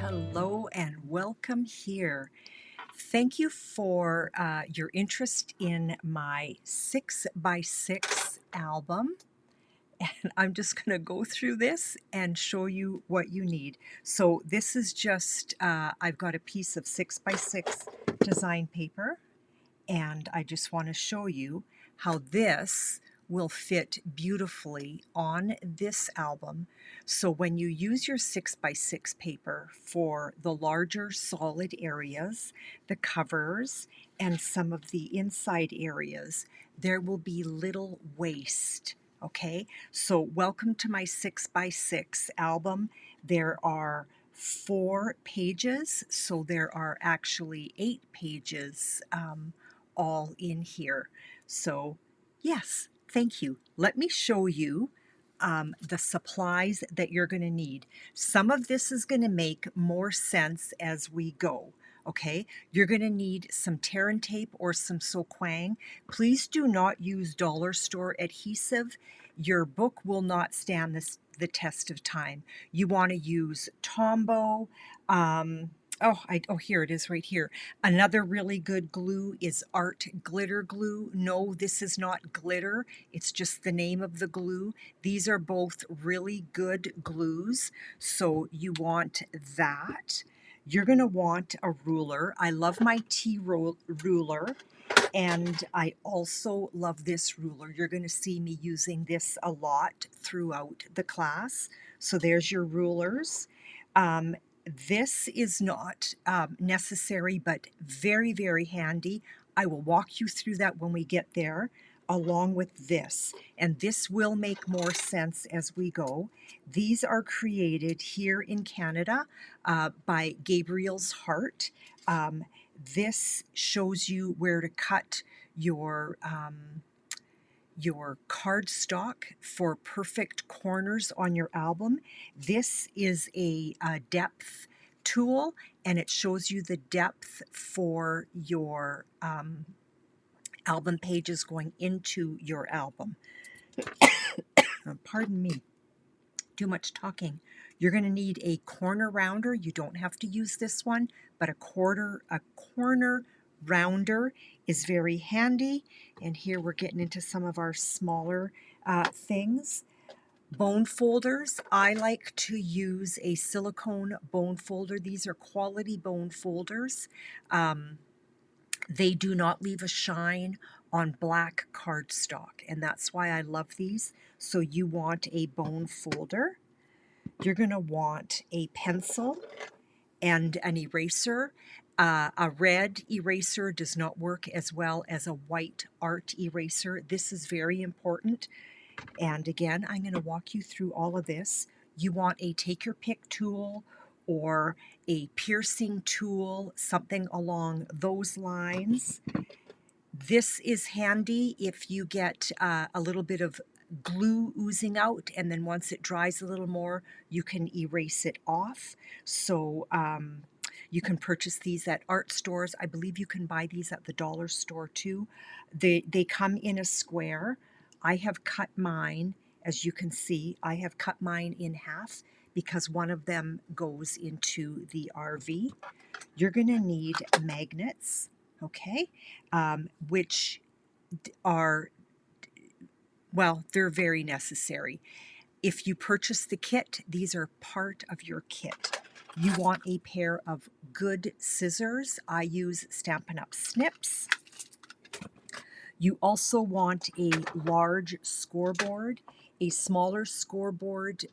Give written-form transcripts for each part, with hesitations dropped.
Hello and welcome here. Thank you for your interest in my 6x6 album. And I'm just going to go through this and show you what you need. So this is just, I've got a piece of 6x6 design paper, and I just want to show you how this will fit beautifully on this album. So when you use your 6x6 paper for the larger solid areas, the covers, and some of the inside areas, there will be little waste. Okay, so welcome to my 6x6 album. There are 4 pages, so there are actually 8 pages all in here. So yes, thank you. Let me show you the supplies that you're going to need. Some of this is going to make more sense as we go. Okay, you're going to need some tear and tape or some soquang. Please do not use dollar store adhesive. Your book will not stand the test of time. You want to use Tombow. Here it is right here. Another really good glue is Art Glitter Glue. No, this is not glitter. It's just the name of the glue. These are both really good glues, so you want that. You're going to want a ruler. I love my ruler, and I also love this ruler. You're going to see me using this a lot throughout the class. So there's your rulers. This is not necessary, but very, very handy. I will walk you through that when we get there, along with this. And this will make more sense as we go. These are created here in Canada by Gabriel's Heart. This shows you where to cut your cardstock for perfect corners on your album. This is a depth tool, and it shows you the depth for your album pages going into your album. Pardon me, too much talking. You're going to need a corner rounder. You don't have to use this one, but a corner rounder is very handy. And here we're getting into some of our smaller things. Bone folders. I like to use a silicone bone folder. These are quality bone folders. They do not leave a shine on black cardstock, and that's why I love these. So you want a bone folder. You're going to want a pencil and an eraser. A red eraser does not work as well as a white art eraser. This is very important. And again, I'm going to walk you through all of this. You want a take your pick tool or a piercing tool, something along those lines. This is handy if you get a little bit of glue oozing out, and then once it dries a little more, you can erase it off. So you can purchase these at art stores. I believe you can buy these at the dollar store too. They come in a square. I have cut mine, as you can see, I have cut mine in half because one of them goes into the RV. You're going to need magnets, okay, which are, well, they're very necessary. If you purchase the kit, these are part of your kit. You want a pair of good scissors. I use Stampin Up snips. You also want a large scoreboard. A smaller scoreboard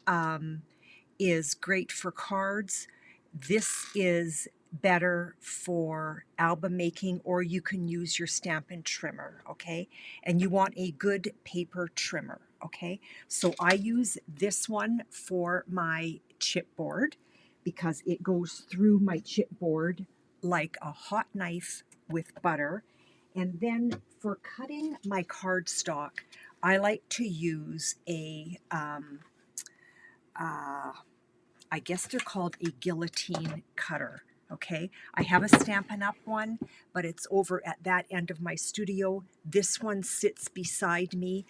is great for cards. This is better for album making, or you can use your Stampin' trimmer, okay? And you want a good paper trimmer, okay? So I use this one for my chipboard because it goes through my chipboard like a hot knife with butter. And then for cutting my cardstock, I like to use a, I guess they're called a guillotine cutter, okay? I have a Stampin' Up one, but it's over at that end of my studio. This one sits beside me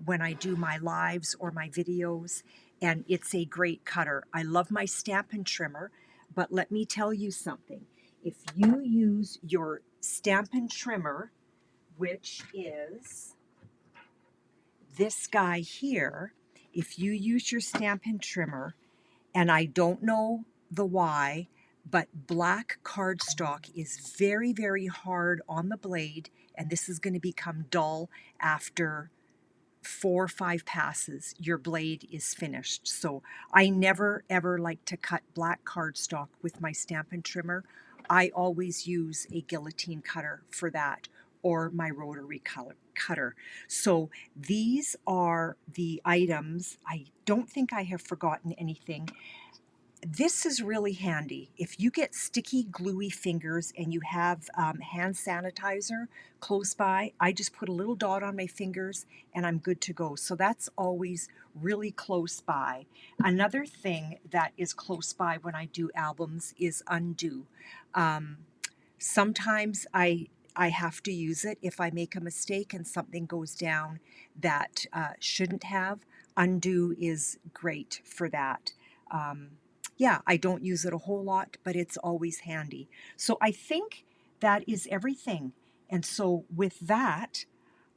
when I do my lives or my videos, and it's a great cutter. I love my Stampin' trimmer. But let me tell you something. If you use your Stampin' Trimmer, which is this guy here, if you use your Stampin' Trimmer, and I don't know the why, but black cardstock is very, very hard on the blade, and this is going to become dull after 4 or 5 passes. Your blade is finished. So I never ever like to cut black cardstock with my Stampin' Trimmer. I always use a guillotine cutter for that, or my rotary cutter. So these are the items. I don't think I have forgotten anything. This is really handy. If you get sticky, gluey fingers and you have hand sanitizer close by, I just put a little dot on my fingers and I'm good to go. So that's always really close by. Another thing that is close by when I do albums is undo. Sometimes I have to use it if I make a mistake and something goes down that shouldn't have. Undo is great for that. Yeah, I don't use it a whole lot, but it's always handy. So I think that is everything. And so with that,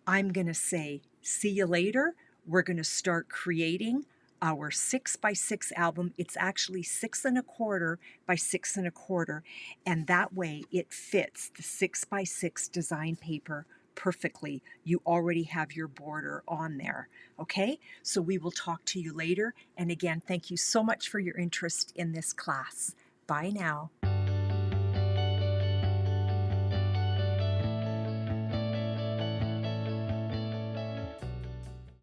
I'm going to say, see you later. We're going to start creating our 6x6 album. It's actually 6 1/4 by 6 1/4. And that way it fits the 6x6 design paper perfectly. You already have your border on there. Okay, so we will talk to you later. And again, thank you so much for your interest in this class. Bye now.